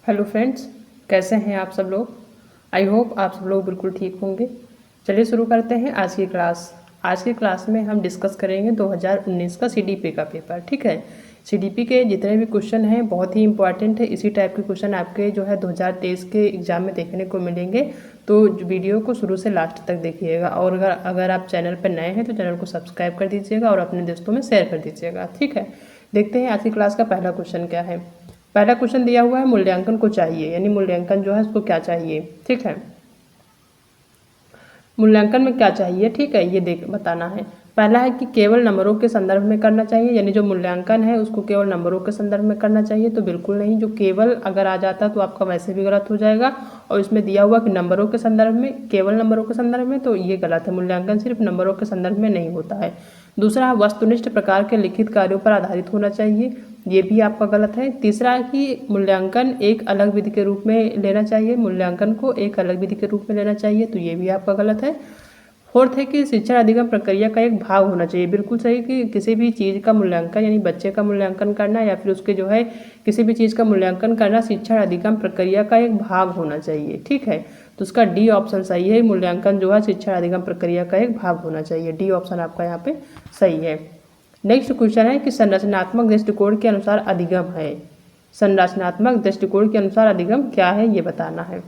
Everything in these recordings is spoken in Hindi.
हेलो फ्रेंड्स, कैसे हैं आप सब लोग। आई होप आप सब लोग बिल्कुल ठीक होंगे। चलिए शुरू करते हैं आज की क्लास। आज की क्लास में हम डिस्कस करेंगे 2019 का सीडीपी का पेपर। ठीक है, सीडीपी के जितने भी क्वेश्चन हैं बहुत ही इंपॉर्टेंट है। इसी टाइप के क्वेश्चन आपके जो है 2023 के एग्जाम में देखने को मिलेंगे। तो वीडियो को शुरू से लास्ट तक देखिएगा और अगर आप चैनल पर नए हैं तो चैनल को सब्सक्राइब कर दीजिएगा और अपने दोस्तों में शेयर कर दीजिएगा। ठीक है, देखते हैं आज की क्लास का पहला क्वेश्चन क्या है। पहला क्वेश्चन दिया हुआ है मूल्यांकन को चाहिए, यानी मूल्यांकन जो है उसको क्या चाहिए। ठीक है, मूल्यांकन में क्या चाहिए, ठीक है, ये बताना है। पहला है कि केवल नंबरों के संदर्भ में करना चाहिए, यानी जो मूल्यांकन है उसको केवल नंबरों के संदर्भ में करना चाहिए। तो बिल्कुल नहीं, जो केवल अगर आ जाता तो आपका वैसे भी गलत हो जाएगा। और इसमें दिया हुआ कि नंबरों के संदर्भ में, केवल नंबरों के संदर्भ में, तो ये गलत है। मूल्यांकन सिर्फ नंबरों के संदर्भ में नहीं होता है। दूसरा है वस्तुनिष्ठ प्रकार के लिखित कार्यों पर आधारित होना चाहिए, ये भी आपका गलत है। तीसरा है कि मूल्यांकन एक अलग विधि के रूप में लेना चाहिए, मूल्यांकन को एक अलग विधि के रूप में लेना चाहिए, तो ये भी आपका गलत है। फोर्थ है कि शिक्षण अधिगम प्रक्रिया का एक भाग होना चाहिए, बिल्कुल सही कि किसी भी चीज़ का मूल्यांकन यानी बच्चे का मूल्यांकन करना या फिर उसके जो है किसी भी चीज़ का मूल्यांकन करना शिक्षण अधिगम प्रक्रिया का एक भाग होना चाहिए। ठीक है, तो उसका डी ऑप्शन सही है, मूल्यांकन जो है शिक्षण अधिगम प्रक्रिया का एक भाग होना चाहिए। डी ऑप्शन आपका यहाँ पे सही है। नेक्स्ट क्वेश्चन है कि संरचनात्मक दृष्टिकोण के अनुसार अधिगम है। संरचनात्मक दृष्टिकोण के अनुसार अधिगम क्या है ये बताना है।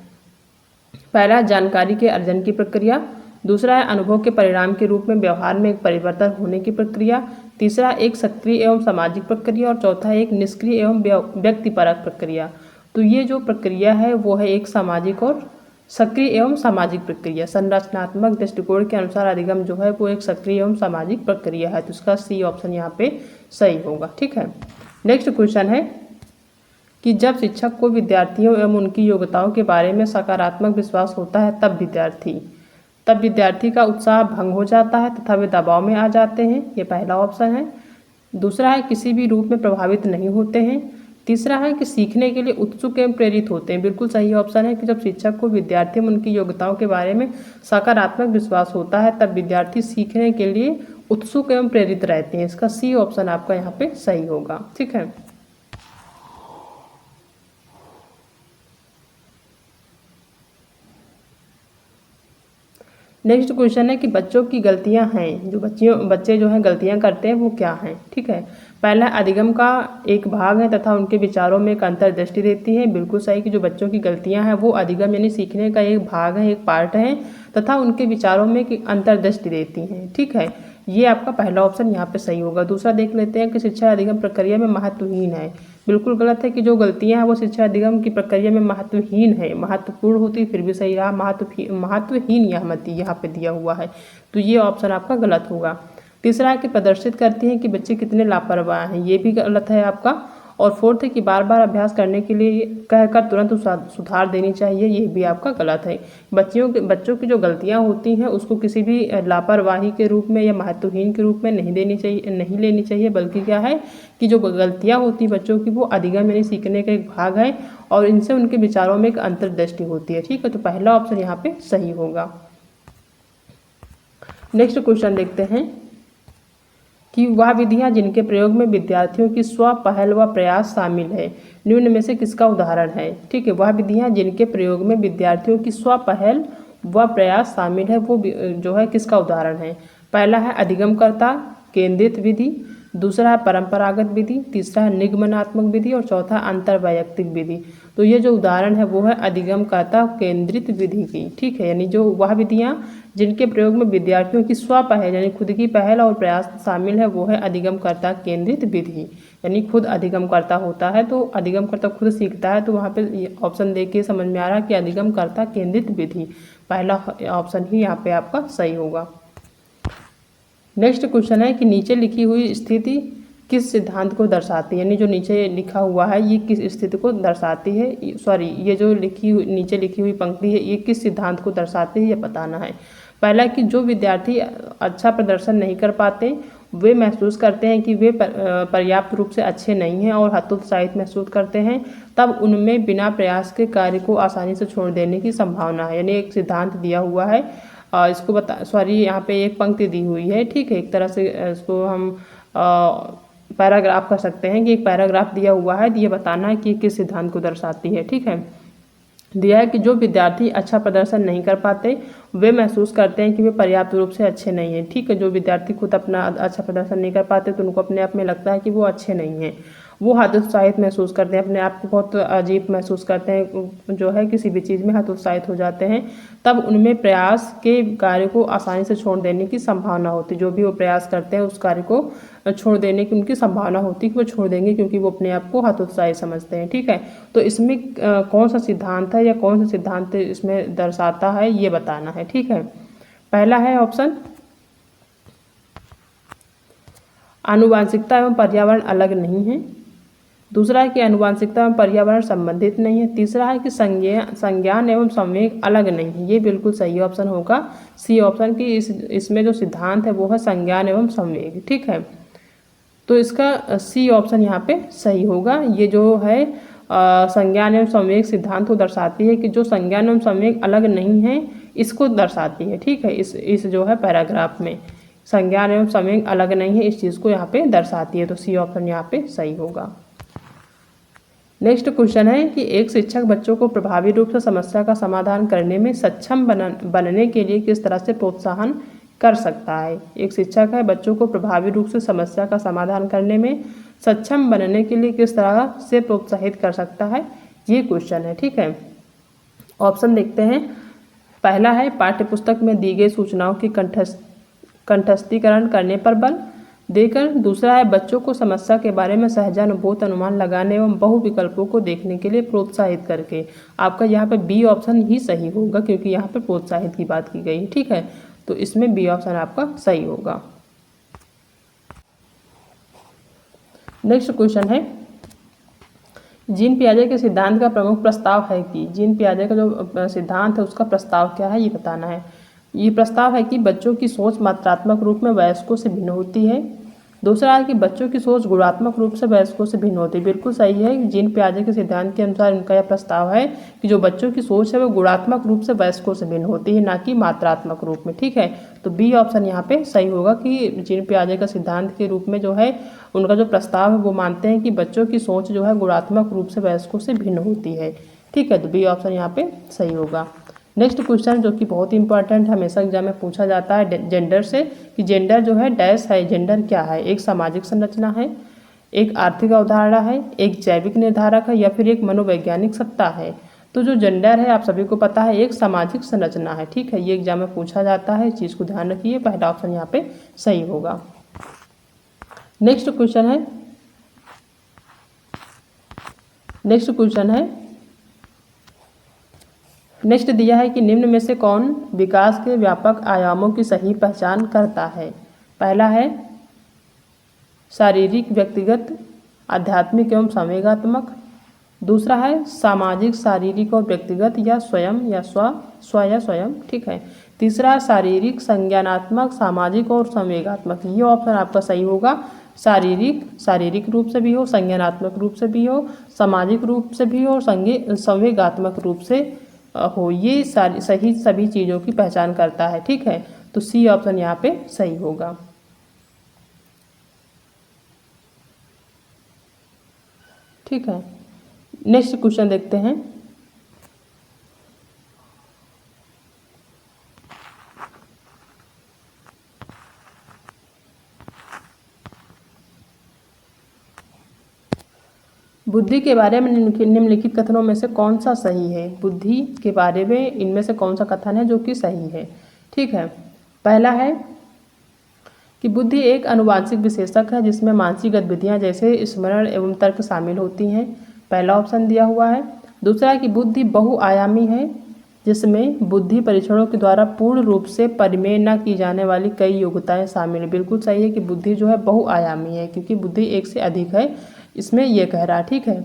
पहला जानकारी के अर्जन की प्रक्रिया, दूसरा है अनुभव के परिणाम के रूप में व्यवहार में एक परिवर्तन होने की प्रक्रिया, तीसरा एक सक्रिय एवं सामाजिक प्रक्रिया और चौथा एक निष्क्रिय एवं व्यक्तिपरक प्रक्रिया। तो ये जो प्रक्रिया है वो है एक सामाजिक और सक्रिय एवं सामाजिक प्रक्रिया। संरचनात्मक दृष्टिकोण के अनुसार अधिगम जो है वो एक सक्रिय एवं सामाजिक प्रक्रिया है, तो इसका सी ऑप्शन यहाँ पे सही होगा। ठीक है, नेक्स्ट क्वेश्चन है कि जब शिक्षक को विद्यार्थियों एवं उनकी योग्यताओं के बारे में सकारात्मक विश्वास होता है तब विद्यार्थी का उत्साह भंग हो जाता है तथा वे दबाव में आ जाते हैं, ये पहला ऑप्शन है। दूसरा है किसी भी रूप में प्रभावित नहीं होते हैं। तीसरा है कि सीखने के लिए उत्सुक एवं प्रेरित होते हैं, बिल्कुल सही ऑप्शन है कि जब शिक्षक को विद्यार्थी में उनकी योग्यताओं के बारे में सकारात्मक विश्वास होता है तब विद्यार्थी सीखने के लिए उत्सुक एवं प्रेरित रहते हैं, इसका सी ऑप्शन आपका यहाँ पे सही होगा। ठीक है, नेक्स्ट क्वेश्चन है कि बच्चों की गलतियां हैं, जो बच्चे जो हैं गलतियां करते हैं वो क्या हैं। ठीक है, पहला अधिगम का एक भाग है तथा उनके विचारों में एक अंतर्दृष्टि देती है, बिल्कुल सही कि जो बच्चों की गलतियां हैं वो अधिगम यानी सीखने का एक भाग है, एक पार्ट है तथा उनके विचारों में एक अंतर्दृष्टि देती हैं। ठीक है, ये आपका पहला ऑप्शन यहाँ पे सही होगा। दूसरा देख लेते हैं कि शिक्षा अधिगम प्रक्रिया में महत्वहीन है, बिल्कुल गलत है कि जो गलतियां हैं वो शिक्षा अधिगम की प्रक्रिया में महत्वहीन है, महत्वपूर्ण होती फिर भी सही रहा, महत्वहीन यहाँ पे दिया हुआ है, तो ये ऑप्शन आपका गलत होगा। तीसरा है कि प्रदर्शित करती हैं कि बच्चे कितने लापरवाह हैं, ये भी गलत है आपका। और फोर्थ है कि बार बार अभ्यास करने के लिए कहकर तुरंत सुधार देनी चाहिए, ये भी आपका गलत है। बच्चों की जो गलतियां होती हैं उसको किसी भी लापरवाही के रूप में या महत्वहीन के रूप में नहीं लेनी चाहिए, बल्कि क्या है कि जो गलतियां होती बच्चों की वो अधिगम यानी सीखने का एक भाग है और इनसे उनके विचारों में एक अंतर्दृष्टि होती है। ठीक है, तो पहला ऑप्शन यहाँ पे सही होगा। नेक्स्ट क्वेश्चन देखते हैं कि वह विधियां जिनके प्रयोग में विद्यार्थियों की स्व पहल व प्रयास शामिल है, निम्न में से किसका उदाहरण है। ठीक है, वह विधियां जिनके प्रयोग में विद्यार्थियों की स्व पहल व प्रयास शामिल है वो जो है किसका उदाहरण है। पहला है अधिगमकर्ता केंद्रित विधि, दूसरा है परंपरागत विधि, तीसरा है निगमनात्मक विधि और चौथा अंतर्वैयक्तिक विधि। तो ये जो उदाहरण है वो है अधिगमकर्ता केंद्रित विधि की। ठीक है, यानी जो वह विधियां जिनके प्रयोग में विद्यार्थियों की स्व पहल यानी खुद की पहल और प्रयास शामिल है वो है अधिगमकर्ता केंद्रित विधि, यानी खुद अधिगमकर्ता होता है तो अधिगमकर्ता खुद सीखता है, तो वहाँ पे ऑप्शन देख के समझ में आ रहा है कि अधिगमकर्ता केंद्रित विधि, पहला ऑप्शन ही यहाँ पे आपका सही होगा। नेक्स्ट क्वेश्चन है कि नीचे लिखी हुई स्थिति किस सिद्धांत को दर्शाती है, यानी जो नीचे लिखा हुआ है ये किस स्थिति को दर्शाती है, सॉरी ये जो नीचे लिखी हुई पंक्ति है ये किस सिद्धांत को दर्शाती है ये बताना है। पहला कि जो विद्यार्थी अच्छा प्रदर्शन नहीं कर पाते वे महसूस करते हैं कि वे पर्याप्त रूप से अच्छे नहीं हैं और हतोत्साहित महसूस करते हैं, तब उनमें बिना प्रयास के कार्य को आसानी से छोड़ देने की संभावना है, यानी एक सिद्धांत दिया हुआ है। इसको यहाँ पे एक पंक्ति दी हुई है। ठीक है, एक तरह से इसको हम पैराग्राफ कर सकते हैं कि एक पैराग्राफ दिया हुआ है, ये बताना है कि किस सिद्धांत को दर्शाती है। ठीक है, दिया है कि जो विद्यार्थी अच्छा प्रदर्शन नहीं कर पाते वे महसूस करते हैं कि वे पर्याप्त रूप से अच्छे नहीं हैं। ठीक है, जो विद्यार्थी खुद अपना अच्छा प्रदर्शन नहीं कर पाते तो उनको अपने आप में लगता है कि वो अच्छे नहीं हैं, वो हतोत्साहित महसूस करते हैं, अपने आप को बहुत अजीब महसूस करते हैं, जो है किसी भी चीज़ में हतोत्साहित हो जाते हैं। तब उनमें प्रयास के कार्य को आसानी से छोड़ देने की संभावना होती है। जो भी वो प्रयास करते हैं उस कार्य को छोड़ देने की उनकी संभावना होती है कि वो छोड़ देंगे, क्योंकि वो अपने आप को हतोत्साहित समझते हैं। ठीक है, तो इसमें कौन सा सिद्धांत है या कौन सा सिद्धांत इसमें दर्शाता है ये बताना है। ठीक है, पहला है ऑप्शन आनुवांशिकता एवं पर्यावरण अलग नहीं है। दूसरा है कि आनुवांशिकता एवं पर्यावरण संबंधित नहीं है। तीसरा है कि संज्ञान एवं संवेग अलग नहीं है। ये बिल्कुल सही ऑप्शन होगा, सी ऑप्शन की। इसमें जो सिद्धांत है वो है संज्ञान एवं संवेग। ठीक है, तो इसका सी ऑप्शन यहाँ पे सही होगा। ये जो है संज्ञान एवं संवेग सिद्धांत को दर्शाती है कि जो संज्ञान एवं संवेग अलग नहीं है इसको दर्शाती है। ठीक है, इस जो है पैराग्राफ में संज्ञान एवं संवेग अलग नहीं है, इस चीज़ को यहाँ पे दर्शाती है, तो सी ऑप्शन यहाँ पे सही होगा। नेक्स्ट क्वेश्चन है कि एक शिक्षक बच्चों को प्रभावी रूप से समस्या का समाधान करने में सक्षम बनने के लिए किस तरह से प्रोत्साहन कर सकता है। एक शिक्षक है बच्चों को प्रभावी रूप से समस्या का समाधान करने में सक्षम बनने के लिए किस तरह से प्रोत्साहित कर सकता है, ये क्वेश्चन है। ठीक है, ऑप्शन देखते हैं। पहला है पाठ्यपुस्तक में दी गई सूचनाओं की कंठस्थीकरण करने पर बल देकर। दूसरा है बच्चों को समस्या के बारे में सहजानुभूत अनुमान लगाने एवं बहु विकल्पों को देखने के लिए प्रोत्साहित करके। आपका यहाँ पे बी ऑप्शन ही सही होगा, क्योंकि यहाँ पे प्रोत्साहित की बात की गई है। ठीक है, तो इसमें बी ऑप्शन आपका सही होगा। नेक्स्ट क्वेश्चन है जीन पियाजे के सिद्धांत का प्रमुख प्रस्ताव है कि जीन पियाजे का जो सिद्धांत है उसका प्रस्ताव क्या है ये बताना है। ये प्रस्ताव है कि बच्चों की सोच मात्रात्मक रूप में वयस्कों से भिन्न होती है। दूसरा है कि बच्चों की सोच गुणात्मक रूप से वयस्कों से भिन्न होती है। बिल्कुल सही है, जीन पियाजे के सिद्धांत के अनुसार इनका यह प्रस्ताव है कि जो बच्चों की सोच है वो गुणात्मक रूप से वयस्कों से भिन्न होती है, ना कि मात्रात्मक रूप में। ठीक है, तो बी ऑप्शन यहाँ पे सही होगा कि जीन पियाजे का सिद्धांत के रूप में जो है उनका जो प्रस्ताव है वो मानते हैं कि बच्चों की सोच जो है गुणात्मक रूप से वयस्कों से भिन्न होती है। ठीक है, तो बी ऑप्शन यहाँ पे सही होगा। नेक्स्ट क्वेश्चन जो कि बहुत ही इंपॉर्टेंट हमेशा एग्जाम में पूछा जाता है जेंडर से, कि जेंडर जो है डैश है, जेंडर क्या है। एक सामाजिक संरचना है, एक आर्थिक अवधारणा है, एक जैविक निर्धारक है, या फिर एक मनोवैज्ञानिक सत्ता है। तो जो जेंडर है आप सभी को पता है एक सामाजिक संरचना है। ठीक है, ये एग्जाम में पूछा जाता है, इस चीज़ को ध्यान रखिए, पहला ऑप्शन यहाँ पे सही होगा। नेक्स्ट क्वेश्चन है नेक्स्ट दिया है कि निम्न में से कौन विकास के व्यापक आयामों की सही पहचान करता है। पहला है शारीरिक, व्यक्तिगत, आध्यात्मिक एवं संवेगात्मक। दूसरा है सामाजिक, शारीरिक और व्यक्तिगत, या स्वयं या स्व या स्वयं। ठीक है, तीसरा शारीरिक, संज्ञानात्मक, सामाजिक और संवेगात्मक। ये ऑप्शन आपका सही होगा। शारीरिक रूप से भी हो, संज्ञानात्मक रूप से भी हो, सामाजिक रूप से भी हो और संवेगात्मक रूप से हो, ये सही सभी चीज़ों की पहचान करता है। ठीक है, तो सी ऑप्शन यहाँ पे सही होगा। ठीक है, नेक्स्ट क्वेश्चन देखते हैं। बुद्धि के बारे में निम्नलिखित कथनों में से कौन सा सही है। बुद्धि के बारे में इनमें से कौन सा कथन है जो कि सही है। ठीक है, पहला है कि बुद्धि एक आनुवांशिक विशेषक है जिसमें मानसिक गतिविधियां जैसे स्मरण एवं तर्क शामिल होती हैं। पहला ऑप्शन दिया हुआ है। दूसरा है कि बुद्धि बहुआयामी है जिसमें बुद्धि परीक्षणों के द्वारा पूर्ण रूप से परिमेय न की जाने वाली कई योग्यताएं शामिल है। बिल्कुल सही है कि बुद्धि जो है बहुआयामी है, क्योंकि बुद्धि एक से अधिक है, इसमें यह कह रहा है। ठीक है,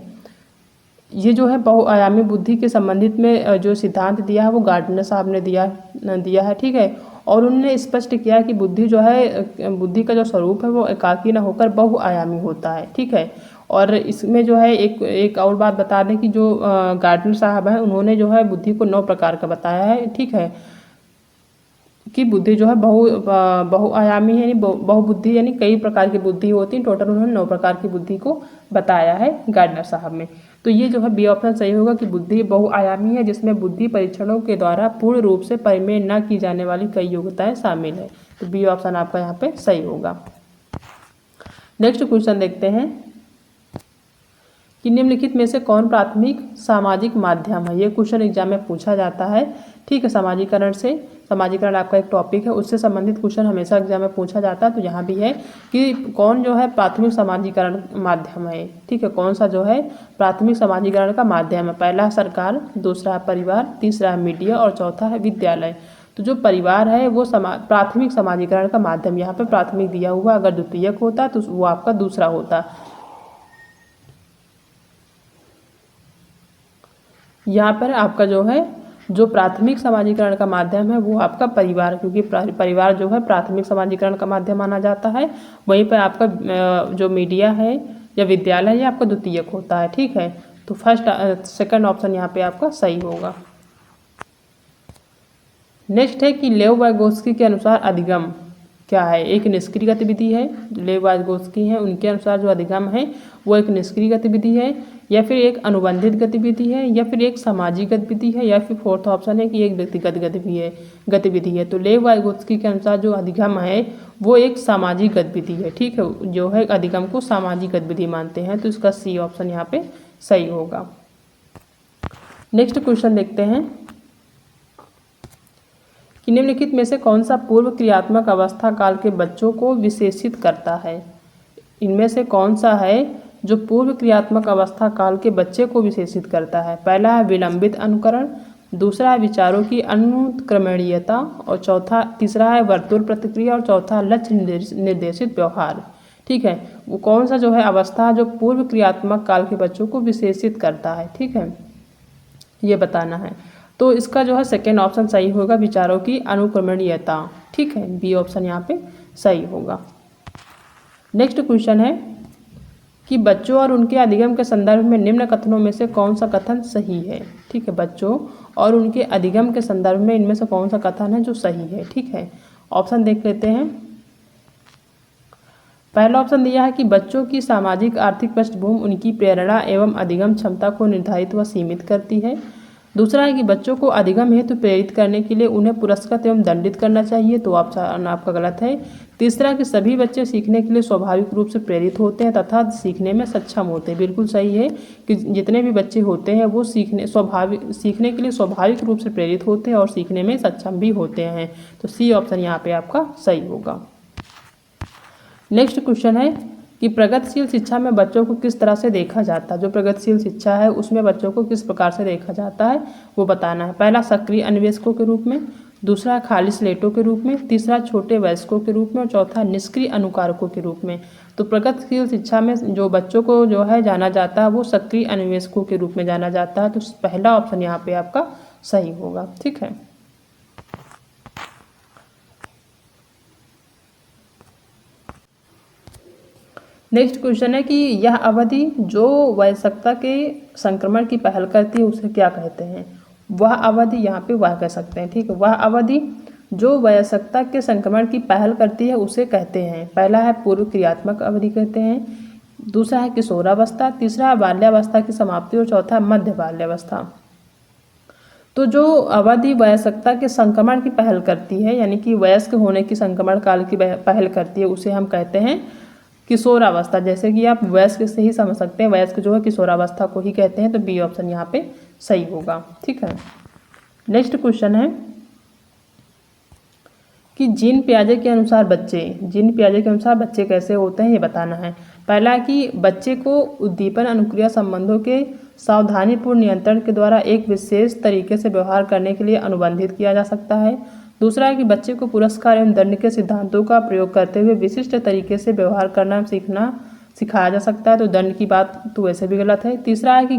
ये जो है बहुआयामी बुद्धि के संबंधित में जो सिद्धांत दिया है वो गार्डनर साहब ने दिया है। ठीक है, और उन्होंने स्पष्ट किया कि बुद्धि जो है, बुद्धि का जो स्वरूप है वो एकाकी न होकर बहुआयामी होता है। ठीक है, और इसमें जो है एक और बात बता दें कि जो गार्डनर साहब हैं उन्होंने जो है बुद्धि को 9 प्रकार का बताया है। ठीक है, की बुद्धि जो है बहुआयामी है, यानी बहुबुद्धि, यानी कई प्रकार की बुद्धि होती है। टोटल उन्होंने 9 प्रकार की बुद्धि को बताया है गार्डनर साहब में। तो ये जो है बी ऑप्शन सही होगा कि बुद्धि बहुआयामी है, जिसमें बुद्धि परीक्षणों के द्वारा पूर्ण रूप से परिमेय न की जाने वाली कई योग्यताएं शामिल है। तो बी ऑप्शन आपका यहाँ पे सही होगा। नेक्स्ट क्वेश्चन देखते हैं कि निम्नलिखित में से कौन प्राथमिक सामाजिक माध्यम है। ये क्वेश्चन एग्जाम में पूछा जाता है। ठीक है, समाजीकरण आपका एक टॉपिक है, उससे संबंधित क्वेश्चन हमेशा एग्जाम में पूछा जाता है। तो यहाँ भी है कि कौन जो है प्राथमिक समाजीकरण माध्यम है। ठीक है, कौन सा जो है प्राथमिक समाजीकरण का माध्यम है। पहला है सरकार, दूसरा है परिवार, तीसरा है मीडिया और चौथा है विद्यालय। तो जो परिवार है वो प्राथमिक समाजीकरण का माध्यम, यहाँ पे प्राथमिक दिया हुआ, अगर द्वितीयक होता तो वो आपका दूसरा होता। यहाँ पर आपका जो है जो प्राथमिक समाजीकरण का माध्यम है वो आपका परिवार, क्योंकि परिवार जो है प्राथमिक समाजीकरण का माध्यम माना जाता है। वहीं पर आपका जो मीडिया है या विद्यालय है आपका द्वितीयक होता है। ठीक है, तो सेकंड ऑप्शन यहाँ पे आपका सही होगा। नेक्स्ट है कि लेव वाइगोत्स्की के अनुसार अधिगम क्या है। एक निष्क्रिय गतिविधि है, लेव वाइगोत्स्की हैं उनके अनुसार जो अधिगम है वो एक निष्क्रिय गतिविधि है, या फिर एक अनुबंधित गतिविधि है, या फिर एक सामाजिक गतिविधि है, या फिर फोर्थ ऑप्शन है कि एक व्यक्तिगत गतिविधि है। तो लेव वाइगोत्स्की के अनुसार जो अधिगम है वो एक सामाजिक गतिविधि है। ठीक है, जो है अधिगम को सामाजिक गतिविधि मानते हैं। तो इसका सी ऑप्शन यहाँ पे सही होगा। नेक्स्ट क्वेश्चन देखते हैं कि निम्नलिखित में से कौन सा पूर्व क्रियात्मक अवस्था काल के बच्चों को विशेषित करता है। इनमें से कौन सा है जो पूर्व क्रियात्मक अवस्था काल के बच्चे को विशेषित करता है। पहला है विलंबित अनुकरण, दूसरा है विचारों की अनुक्रमणीयता और तीसरा है वर्तुल प्रतिक्रिया और चौथा लक्ष्य निर्देशित व्यवहार। ठीक है, वो कौन सा जो है अवस्था जो पूर्व क्रियात्मक काल के बच्चों को विशेषित करता है। ठीक है, ये बताना है। तो इसका जो है सेकेंड ऑप्शन सही होगा, विचारों की अनुक्रमणीयता। ठीक है, बी ऑप्शन यहाँ पे सही होगा। नेक्स्ट क्वेश्चन है कि बच्चों और उनके अधिगम के संदर्भ में निम्न कथनों में से कौन सा कथन सही है। ठीक है, बच्चों और उनके अधिगम के संदर्भ में इनमें से कौन सा कथन है जो सही है। ठीक है, ऑप्शन देख लेते हैं। पहला ऑप्शन दिया है कि बच्चों की सामाजिक आर्थिक पृष्ठभूमि उनकी प्रेरणा एवं अधिगम क्षमता को निर्धारित व सीमित करती है। दूसरा है कि बच्चों को अधिगम हेतु प्रेरित करने के लिए उन्हें पुरस्कृत एवं दंडित करना चाहिए। तो ऑप्शन आपका गलत है। तीसरा कि सभी बच्चे सीखने के लिए स्वाभाविक रूप से प्रेरित होते हैं तथा सीखने में सक्षम होते हैं। बिल्कुल सही है कि जितने भी बच्चे होते हैं वो सीखने के लिए स्वाभाविक रूप से प्रेरित होते हैं और सीखने में सक्षम भी होते हैं। तो सी ऑप्शन यहाँ पे आपका सही होगा। नेक्स्ट क्वेश्चन है कि प्रगतिशील शिक्षा में बच्चों को किस तरह से देखा जाता है। जो प्रगतिशील शिक्षा है उसमें बच्चों को किस प्रकार से देखा जाता है वो बताना है। पहला सक्रिय अन्वेषकों के रूप में, दूसरा खाली स्लेटों के रूप में, तीसरा छोटे वयस्कों के रूप में और चौथा निष्क्रिय अनुकारकों के रूप में। तो प्रगतिशील शिक्षा में जो बच्चों को जो है जाना जाता है वो सक्रिय अन्वेषकों के रूप में जाना जाता है। तो पहला ऑप्शन यहाँ पे आपका सही होगा। ठीक है, नेक्स्ट क्वेश्चन है कि यह अवधि जो वयस्कता के संक्रमण की पहल करती है उसे क्या कहते हैं। वह अवधि यहाँ पे वह कह सकते हैं। ठीक है, वह अवधि जो वयस्कता के संक्रमण की पहल करती है उसे कहते हैं। पहला है पूर्व क्रियात्मक अवधि कहते हैं, दूसरा है किशोरावस्था, तीसरा है बाल्यावस्था की समाप्ति और चौथा मध्य बाल्यावस्था। तो जो अवधि वयस्कता के संक्रमण की पहल करती है यानी कि वयस्क होने की संक्रमण काल की पहल करती है उसे हम कहते हैं किशोरावस्था। जैसे कि आप वयस्क से ही समझ सकते हैं, वयस्क जो है किशोरावस्था को ही कहते हैं। तो बी ऑप्शन यहाँ पे सही होगा। ठीक है, नेक्स्ट क्वेश्चन है कि जीन पियाजे के अनुसार बच्चे कैसे होते हैं ये बताना है। पहला कि बच्चे को उद्दीपन अनुक्रिया संबंधों के सावधानीपूर्ण नियंत्रण के द्वारा एक विशेष तरीके से व्यवहार करने के लिए अनुबंधित किया जा सकता है। दूसरा है कि बच्चे को पुरस्कार एवं दंड के सिद्धांतों का प्रयोग करते हुए विशिष्ट तरीके से व्यवहार करना सिखाया जा सकता है। तो दंड की बात तो वैसे भी गलत है। तीसरा है कि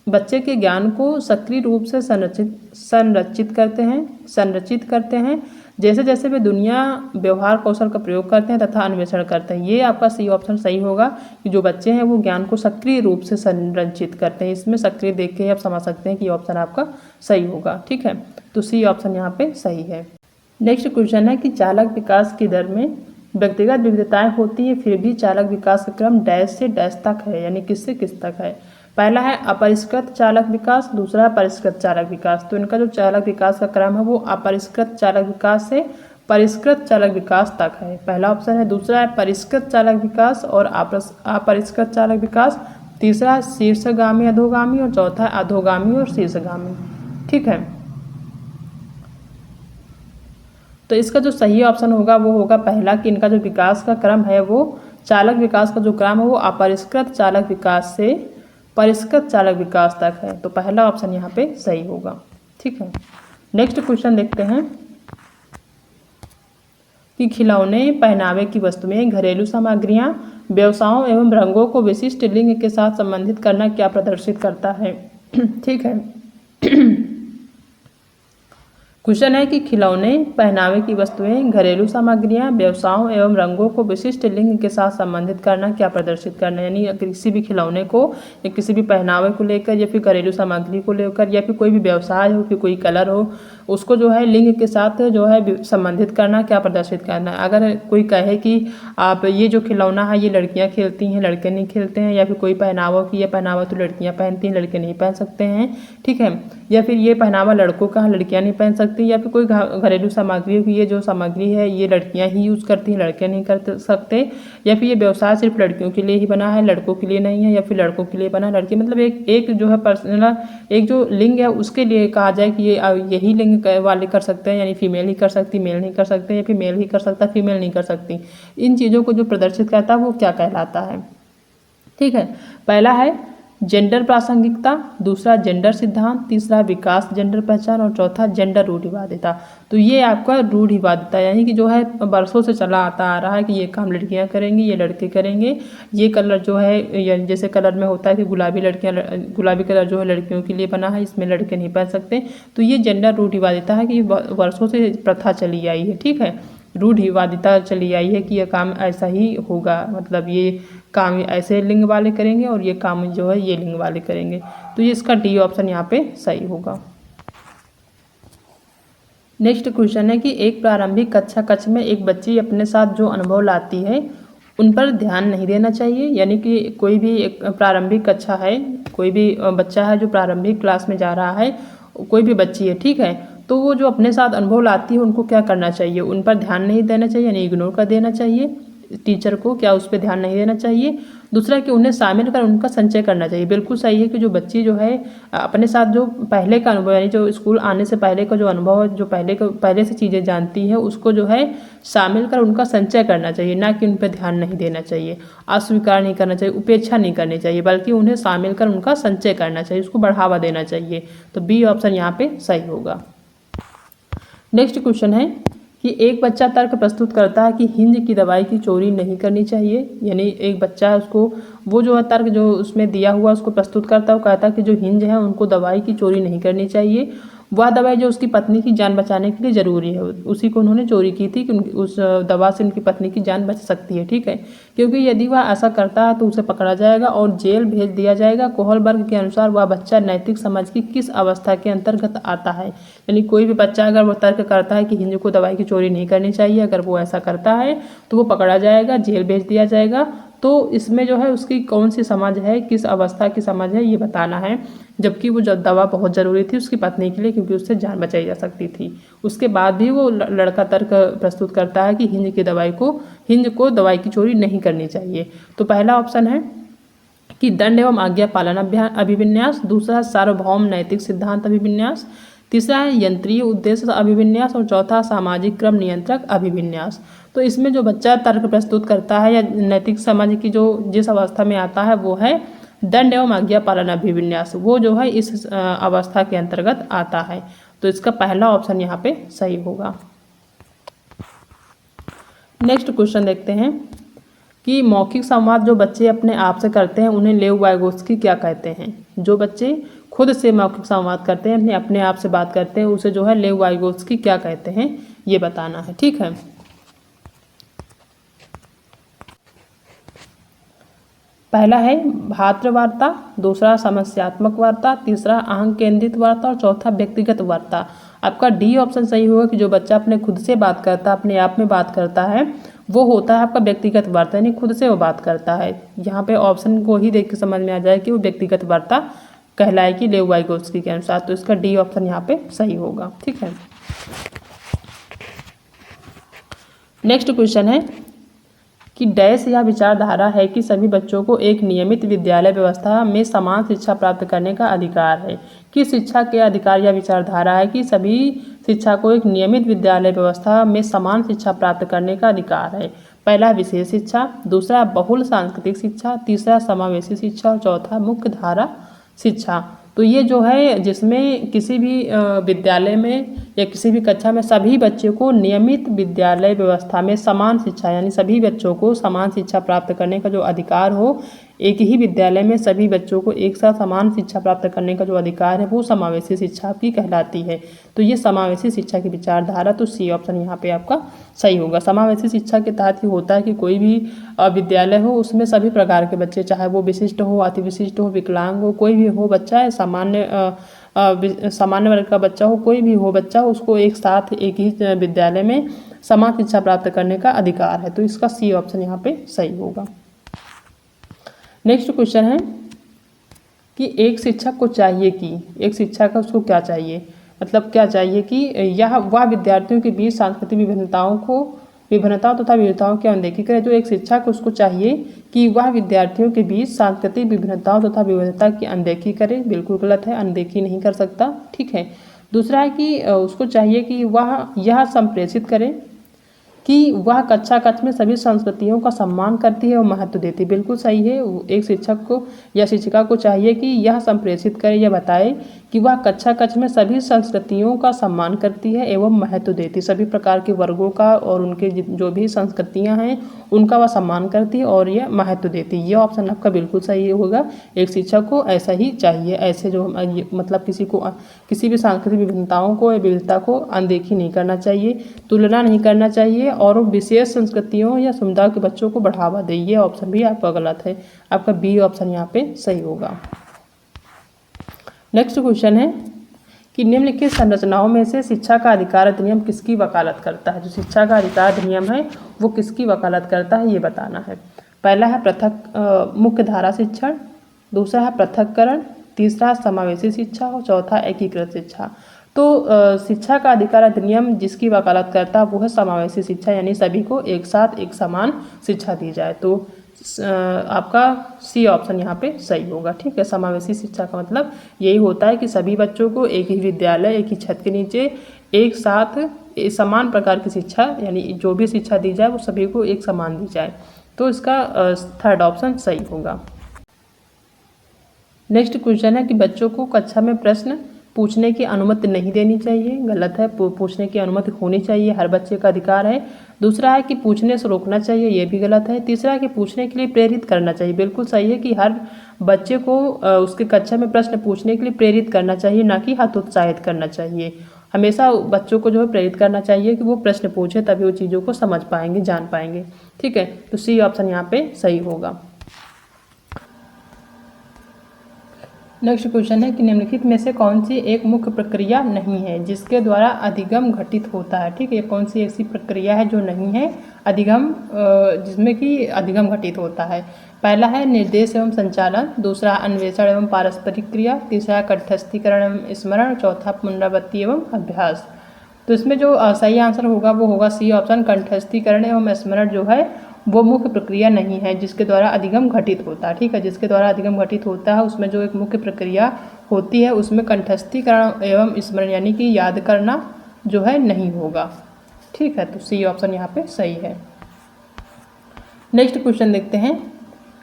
बच्चे के ज्ञान को सक्रिय रूप से संरचित करते हैं जैसे जैसे वे दुनिया व्यवहार कौशल का प्रयोग करते हैं तथा अन्वेषण करते हैं। ये आपका सी ऑप्शन सही होगा कि जो बच्चे हैं वो ज्ञान को सक्रिय रूप से संरचित करते हैं। इसमें सक्रिय देख के आप समझ सकते हैं कि ऑप्शन आपका सही होगा। ठीक है, तो सी ऑप्शन यहाँ पे सही है। नेक्स्ट क्वेश्चन है कि चालक विकास की दर में व्यक्तिगत विविधताएं होती है, फिर भी चालक विकास का क्रम डैश से डैश तक है, यानी किस से किस तक है। पहला है अपरिष्कृत चालक विकास, दूसरा है परिष्कृत चालक विकास। तो इनका जो चालक विकास का क्रम है वो अपरिष्कृत चालक विकास से परिष्कृत चालक विकास तक है, पहला ऑप्शन है। दूसरा है परिष्कृत चालक विकास और अपरिष्कृत चालक विकास। तीसरा है शीर्षगामी अधोगामी और चौथा है अधोगामी और शीर्षगामी। ठीक है, तो इसका जो सही ऑप्शन होगा वो होगा पहला, कि इनका जो विकास का क्रम है वो चालक विकास का जो क्रम है वो अपरिष्कृत चालक विकास से परिष्कृत चालक विकास तक है। तो पहला ऑप्शन यहाँ पे सही होगा। ठीक है, नेक्स्ट क्वेश्चन देखते हैं कि खिलौने, पहनावे की वस्तुएं, घरेलू सामग्रियां, व्यवसायों एवं रंगों को विशिष्ट लिंग के साथ संबंधित करना क्या प्रदर्शित करता है। ठीक है, क्वेश्चन है कि खिलौने, पहनावे की वस्तुएं, घरेलू सामग्रियां, व्यवसायों एवं रंगों को विशिष्ट लिंग के साथ संबंधित करना क्या प्रदर्शित करना, यानी किसी भी खिलौने को या किसी भी पहनावे को लेकर या फिर घरेलू सामग्री को लेकर या फिर कोई भी व्यवसाय हो, फिर कोई कलर हो, उसको जो है लिंग के साथ जो है संबंधित करना, क्या प्रदर्शित करना है। अगर कोई कहे कि आप ये जो खिलौना है ये लड़कियाँ खेलती हैं, लड़के नहीं खेलते हैं, या फिर कोई पहनावा की ये पहनावा तो लड़कियाँ पहनती हैं, लड़के नहीं पहन सकते हैं। ठीक है, या फिर ये पहनावा लड़कों का है, लड़कियाँ नहीं पहन सकती, या फिर कोई घरेलू सामग्री की ये जो सामग्री है ये लड़कियां ही यूज़ करती हैं, लड़के नहीं कर सकते, या फिर ये व्यवसाय सिर्फ लड़कियों के लिए ही बना है, लड़कों के लिए नहीं है, या फिर लड़कों के लिए बना है, लड़की मतलब एक जो है पर्सनल एक जो लिंग है उसके लिए कहा जाए कि ये यही लिंग वाले कर सकते हैं, यानी फीमेल ही कर सकती, मेल नहीं कर सकते, या फिर मेल ही कर सकता, फीमेल नहीं कर सकती। इन चीज़ों को जो प्रदर्शित करता है वो क्या कहलाता है। ठीक है, पहला है जेंडर प्रासंगिकता, दूसरा जेंडर सिद्धांत, तीसरा विकास जेंडर पहचान और चौथा जेंडर रूढ़िवादिता। तो ये आपका रूढ़िवादिता यानी कि जो है बरसों से चला आता आ रहा है कि ये काम लड़कियां करेंगी, ये लड़के करेंगे, ये कलर जो है जैसे कलर में होता है कि गुलाबी कलर जो है लड़कियों के लिए बना है, इसमें लड़के नहीं पहन सकते। तो ये जेंडर रूढ़िवादिता है कि वर्षों से प्रथा चली आई है। ठीक है, रूढ़िवादिता चली आई है कि यह काम ऐसा ही होगा, मतलब ये काम ऐसे लिंग वाले करेंगे और ये काम जो है ये लिंग वाले करेंगे। तो ये इसका डी ऑप्शन यहाँ पे सही होगा। नेक्स्ट क्वेश्चन है कि एक प्रारंभिक कक्षा में एक बच्ची अपने साथ जो अनुभव लाती है उन पर ध्यान नहीं देना चाहिए, यानी कि कोई भी एक प्रारंभिक कक्षा है, कोई भी बच्चा है जो प्रारंभिक क्लास में जा रहा है, कोई भी बच्ची है, ठीक है, तो वो जो अपने साथ अनुभव लाती है उनको क्या करना चाहिए, उन पर ध्यान नहीं देना चाहिए, यानी इग्नोर कर देना चाहिए टीचर को, क्या उस पर ध्यान नहीं देना चाहिए। दूसरा कि उन्हें शामिल कर उनका संचय करना चाहिए। बिल्कुल सही है कि जो बच्ची जो है अपने साथ जो पहले का अनुभव यानी जो स्कूल आने से पहले का जो अनुभव है, जो पहले से चीज़ें जानती है उसको जो है शामिल कर उनका संचय करना चाहिए, ना कि उन पर ध्यान नहीं देना चाहिए, अस्वीकार नहीं करना चाहिए, उपेक्षा नहीं करनी चाहिए, बल्कि उन्हें शामिल कर उनका संचय करना चाहिए, उसको बढ़ावा देना चाहिए। तो बी ऑप्शन यहाँ पे सही होगा। नेक्स्ट क्वेश्चन है कि एक बच्चा तर्क प्रस्तुत करता है कि हिंज की दवाई की चोरी नहीं करनी चाहिए, यानी एक बच्चा है उसको वो जो है तर्क जो उसमें दिया हुआ उसको प्रस्तुत करता है, वो कहता है कि जो हिंज है उनको दवाई की चोरी नहीं करनी चाहिए, वह दवाई जो उसकी पत्नी की जान बचाने के लिए ज़रूरी है, उसी को उन्होंने चोरी की थी कि उस दवा से उनकी पत्नी की जान बच सकती है। ठीक है, क्योंकि यदि वह ऐसा करता है तो उसे पकड़ा जाएगा और जेल भेज दिया जाएगा। कोहल वर्ग के अनुसार वह बच्चा नैतिक समझ की किस अवस्था के अंतर्गत आता है, यानी कोई भी बच्चा अगर वो तर्क करता है कि हिंज को दवाई की चोरी नहीं करनी चाहिए, अगर वो ऐसा करता है तो वो पकड़ा जाएगा, जेल भेज दिया जाएगा। तो इसमें जो है उसकी कौन सी समझ है, किस अवस्था की समझ है ये बताना है, जबकि वो जब दवा बहुत ज़रूरी थी उसकी पत्नी के लिए क्योंकि उससे जान बचाई जा सकती थी। उसके बाद भी वो लड़का तर्क प्रस्तुत करता है कि हिंज को दवाई की चोरी नहीं करनी चाहिए। तो पहला ऑप्शन है कि दंड एवं आज्ञा पालन अभिविन्यास, दूसरा सार्वभौम नैतिक सिद्धांत अभिविन्यास, तीसरा है यंत्रीय उद्देश्य अभिविन्यास और चौथा सामाजिक क्रम नियंत्रक अभिविन्यास। तो इसमें जो बच्चा तर्क प्रस्तुत करता है या नैतिक समझ की जो जिस अवस्था में आता है वो है दंड एवं आज्ञा पालन अभिविन्यास, वो जो है इस अवस्था के अंतर्गत आता है। तो इसका पहला ऑप्शन यहाँ पे सही होगा। नेक्स्ट क्वेश्चन देखते हैं कि मौखिक संवाद जो बच्चे अपने आप से करते हैं उन्हें लेव वाइगोत्स्की क्या कहते हैं। जो बच्चे खुद से मौखिक संवाद करते हैं, अपने आप से बात करते हैं, उसे जो है लेव वाइगोत्स्की क्या कहते हैं ये बताना है। ठीक है, पहला है भातृ वार्ता, दूसरा समस्यात्मक वार्ता, तीसरा अहं केंद्रित वार्ता और चौथा व्यक्तिगत वार्ता। आपका डी ऑप्शन सही होगा कि जो बच्चा अपने खुद से बात करता है, अपने आप में बात करता है, वो होता है आपका व्यक्तिगत वार्ता, यानी खुद से वो बात करता है। यहाँ पे ऑप्शन को ही देख के समझ में आ जाए कि वो व्यक्तिगत वार्ता कहलाएगी लेव वाइगोत्स्की के अनुसार, तो इसका डी ऑप्शन यहाँ पे सही होगा। ठीक है, नेक्स्ट क्वेश्चन है कि डैश या विचारधारा है कि सभी बच्चों को एक नियमित विद्यालय व्यवस्था में समान शिक्षा प्राप्त करने का अधिकार है। किस शिक्षा के अधिकार या विचारधारा है कि सभी शिक्षा को एक नियमित विद्यालय व्यवस्था में समान शिक्षा प्राप्त करने का अधिकार है? पहला विशेष शिक्षा, दूसरा बहुल सांस्कृतिक शिक्षा, तीसरा समावेशी शिक्षा और चौथा मुख्य धारा शिक्षा। तो ये जो है जिसमें किसी भी विद्यालय में या किसी भी कक्षा में सभी बच्चों को नियमित विद्यालय व्यवस्था में समान शिक्षा, यानी सभी बच्चों को समान शिक्षा प्राप्त करने का जो अधिकार हो, एक ही विद्यालय में सभी बच्चों को एक साथ समान शिक्षा प्राप्त करने का जो अधिकार है, वो समावेशी शिक्षा की कहलाती है। तो ये समावेशी शिक्षा की विचारधारा, तो सी ऑप्शन यहाँ पे आपका सही होगा। समावेशी शिक्षा के तहत ही होता है कि कोई भी विद्यालय हो, उसमें सभी प्रकार के बच्चे, चाहे वो विशिष्ट हो, अति विशिष्ट हो, विकलांग हो, कोई भी हो बच्चा है, सामान्य वर्ग का बच्चा हो, कोई भी हो बच्चा, उसको एक साथ एक ही विद्यालय में समान शिक्षा प्राप्त करने का अधिकार है। तो इसका सी ऑप्शन यहाँ पे सही होगा। नेक्स्ट क्वेश्चन है कि एक शिक्षक को चाहिए कि एक शिक्षक का उसको क्या चाहिए, मतलब क्या चाहिए कि यह वह विद्यार्थियों के बीच सांस्कृतिक विभिन्नताओं तथा विविधताओं की अनदेखी करे। जो एक शिक्षक उसको चाहिए कि वह विद्यार्थियों के बीच सांस्कृतिक विभिन्नताओं तथा विविधता की अनदेखी करे, बिल्कुल गलत है, अनदेखी नहीं कर सकता। ठीक है, दूसरा है कि उसको चाहिए कि वह यह संप्रेषित करे कि वह कक्षा कक्ष में सभी संस्कृतियों का सम्मान करती है और महत्व देती है, बिल्कुल सही है। एक शिक्षक को या शिक्षिका को चाहिए कि यह संप्रेषित करे या बताए कि वह कक्षा कक्ष में सभी संस्कृतियों का सम्मान करती है एवं महत्व देती है, सभी प्रकार के वर्गों का और उनके जो भी संस्कृतियां हैं उनका वह सम्मान करती है और यह महत्व देती है। यह ऑप्शन आपका बिल्कुल सही होगा। एक शिक्षक को ऐसा ही चाहिए, ऐसे जो मतलब किसी भी सांस्कृतिक विभिन्नताओं को या विविधता को अनदेखी नहीं करना चाहिए, तुलना नहीं करना चाहिए और विशेष संस्कृतियों या समुदाय के बच्चों को बढ़ावा दे। ये ऑप्शन भी आपका गलत है, आपका बी ऑप्शन यहाँ पे सही होगा। नेक्स्ट क्वेश्चन है कि निम्नलिखित संरचनाओं में से शिक्षा का अधिकार अधिनियम किसकी वकालत करता है? जो शिक्षा का अधिकार अधिनियम है वो किसकी वकालत करता है, ये बताना है। पहला है पृथक मुख्य धारा शिक्षण, दूसरा है पृथक्करण, तीसरा समावेशी शिक्षा और चौथा एकीकृत शिक्षा। तो शिक्षा का अधिकार अधिनियम जिसकी वकालत करता है वो है समावेशी शिक्षा, यानी सभी को एक साथ एक समान शिक्षा दी जाए। तो आपका सी ऑप्शन यहाँ पे सही होगा। ठीक है, समावेशी शिक्षा का मतलब यही होता है कि सभी बच्चों को एक ही विद्यालय, एक ही छत के नीचे एक साथ समान प्रकार की शिक्षा, यानी जो भी शिक्षा दी जाए वो सभी को एक समान दी जाए। तो इसका थर्ड ऑप्शन सही होगा। नेक्स्ट क्वेश्चन है कि बच्चों को कक्षा में प्रश्न पूछने की अनुमति नहीं देनी चाहिए, गलत है। पूछने की अनुमति होनी चाहिए, हर बच्चे का अधिकार है। दूसरा है कि पूछने से रोकना चाहिए, ये भी गलत है। तीसरा है कि पूछने के लिए प्रेरित करना चाहिए, बिल्कुल सही है कि हर बच्चे को उसके कक्षा में प्रश्न पूछने के लिए प्रेरित करना चाहिए, ना कि हतोत्साहित करना चाहिए। हमेशा बच्चों को जो है प्रेरित करना चाहिए कि वो प्रश्न पूछे, तभी वो चीज़ों को समझ पाएंगे, जान पाएंगे। ठीक है, तो सी ऑप्शन यहाँ पे सही होगा। नेक्स्ट क्वेश्चन है कि निम्नलिखित में से कौन सी एक मुख्य प्रक्रिया नहीं है जिसके द्वारा अधिगम घटित होता है? ठीक है, कौन सी ऐसी प्रक्रिया है जो नहीं है अधिगम, जिसमें कि अधिगम घटित होता है? पहला है निर्देश एवं संचालन, दूसरा अन्वेषण एवं पारस्परिक क्रिया, तीसरा कंठस्थीकरण एवं स्मरण, चौथा पुनरावृत्ति एवं अभ्यास। तो इसमें जो सही आंसर होगा वो होगा सी ऑप्शन, कंठस्थीकरण एवं स्मरण जो है वो मुख्य प्रक्रिया नहीं है जिसके द्वारा अधिगम घटित होता है। ठीक है, जिसके द्वारा अधिगम घटित होता है उसमें जो एक मुख्य प्रक्रिया होती है उसमें कंठस्थीकरण एवं स्मरण यानी कि याद करना जो है नहीं होगा। ठीक है, तो सी ऑप्शन यहाँ पे सही है। नेक्स्ट क्वेश्चन देखते हैं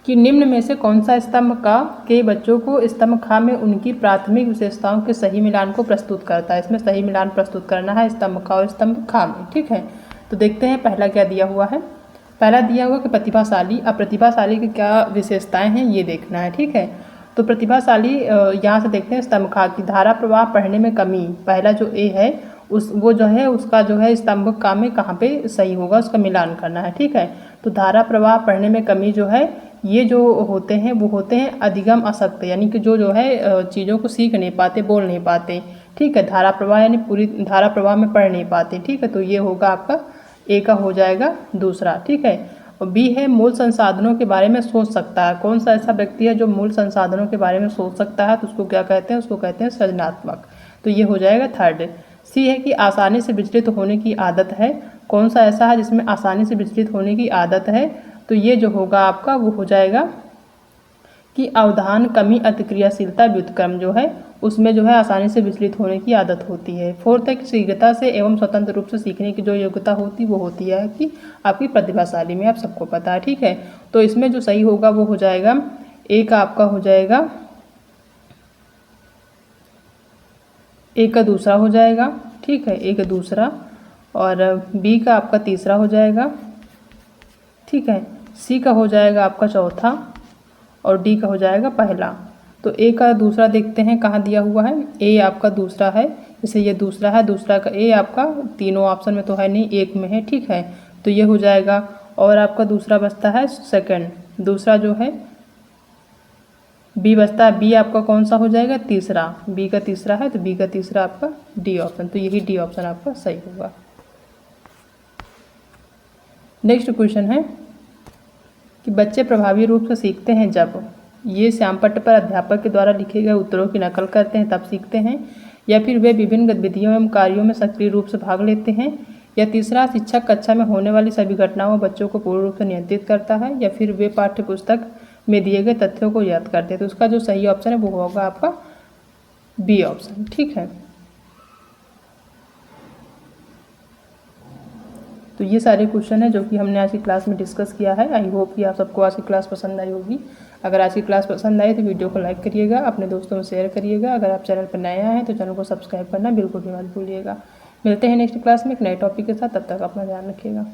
कि निम्न में से कौन सा स्तंभ का के बच्चों को स्तंभ खा में उनकी प्राथमिक विशेषताओं के सही मिलान को प्रस्तुत करता है? इसमें सही मिलान प्रस्तुत करना है स्तंभ का और स्तंभ खा में। ठीक है, तो देखते हैं पहला क्या दिया हुआ है। पहला दिया हुआ कि प्रतिभाशाली। अब प्रतिभाशाली की क्या विशेषताएं हैं ये देखना है। ठीक है, तो प्रतिभाशाली यहाँ से देखते हैं स्तंभ खा की धारा प्रवाह पढ़ने में कमी, पहला जो ए है वो जो है उसका जो है स्तंभ का में कहाँ पे सही होगा उसका मिलान करना है। ठीक है, तो धारा प्रवाह पढ़ने में कमी जो है ये जो होते हैं वो होते हैं अधिगम अशक्त, यानी कि जो है चीज़ों को सीख नहीं पाते, बोल नहीं पाते। ठीक है, धारा प्रवाह यानी पूरी धारा प्रवाह में पढ़ नहीं पाते, ठीक है, तो ये होगा आपका ए का हो जाएगा दूसरा, ठीक है। और बी है मूल संसाधनों के बारे में सोच सकता है। कौन सा ऐसा व्यक्ति है जो मूल संसाधनों के बारे में सोच सकता है, तो उसको क्या कहते हैं, उसको कहते हैं सृजनात्मक, तो ये हो जाएगा थर्ड। सी है कि आसानी से विचलित होने की आदत है। कौन सा ऐसा है जिसमें आसानी से विचलित होने की आदत है, तो ये जो होगा आपका वो हो जाएगा कि अवधान, कमी, अतिक्रियाशीलता, व्युत्क्रम जो है उसमें जो है आसानी से विचलित होने की आदत होती है। फोर्थ है कि शीघ्रता से एवं स्वतंत्र रूप से सीखने की जो योग्यता होती वो होती है कि आपकी प्रतिभाशाली में, आप सबको पता है, ठीक है। तो इसमें जो सही होगा वो हो जाएगा ए का आपका हो जाएगा, ए का दूसरा हो जाएगा, ठीक है, ए का दूसरा, और बी का आपका तीसरा हो जाएगा, ठीक है। सी का हो जाएगा आपका चौथा और डी का हो जाएगा पहला। तो ए का दूसरा देखते हैं कहाँ दिया हुआ है, ए आपका दूसरा है, जैसे ये दूसरा है, दूसरा का ए आपका तीनों ऑप्शन में तो है नहीं, एक में है, ठीक है, तो ये हो जाएगा। और आपका दूसरा बचता है सेकंड, दूसरा जो है बी बचता है, बी आपका कौन सा हो जाएगा, तीसरा, बी का तीसरा है, तो बी का तीसरा आपका डी ऑप्शन, तो यही डी ऑप्शन आपका सही होगा। नेक्स्ट क्वेश्चन है कि बच्चे प्रभावी रूप से सीखते हैं जब ये श्यामपट्ट पर अध्यापक के द्वारा लिखे गए उत्तरों की नकल करते हैं तब सीखते हैं, या फिर वे विभिन्न गतिविधियों एवं कार्यों में सक्रिय रूप से भाग लेते हैं, या तीसरा शिक्षक कक्षा में होने वाली सभी घटनाओं बच्चों को पूर्ण रूप से नियंत्रित करता है, या फिर वे पाठ्य पुस्तक में दिए गए तथ्यों को याद करते हैं। तो उसका जो सही ऑप्शन है वो होगा आपका बी ऑप्शन, ठीक है। तो ये सारे क्वेश्चन है जो कि हमने आज की क्लास में डिस्कस किया है। आई होप कि आप सबको आज की क्लास पसंद आई होगी। अगर आज की क्लास पसंद आई तो वीडियो को लाइक करिएगा, अपने दोस्तों में शेयर करिएगा। अगर आप चैनल पर नए आए हैं तो चैनल को सब्सक्राइब करना बिल्कुल भी मत भूलिएगा। मिलते हैं नेक्स्ट क्लास में एक नए टॉपिक के साथ, तब तक अपना ध्यान रखिएगा।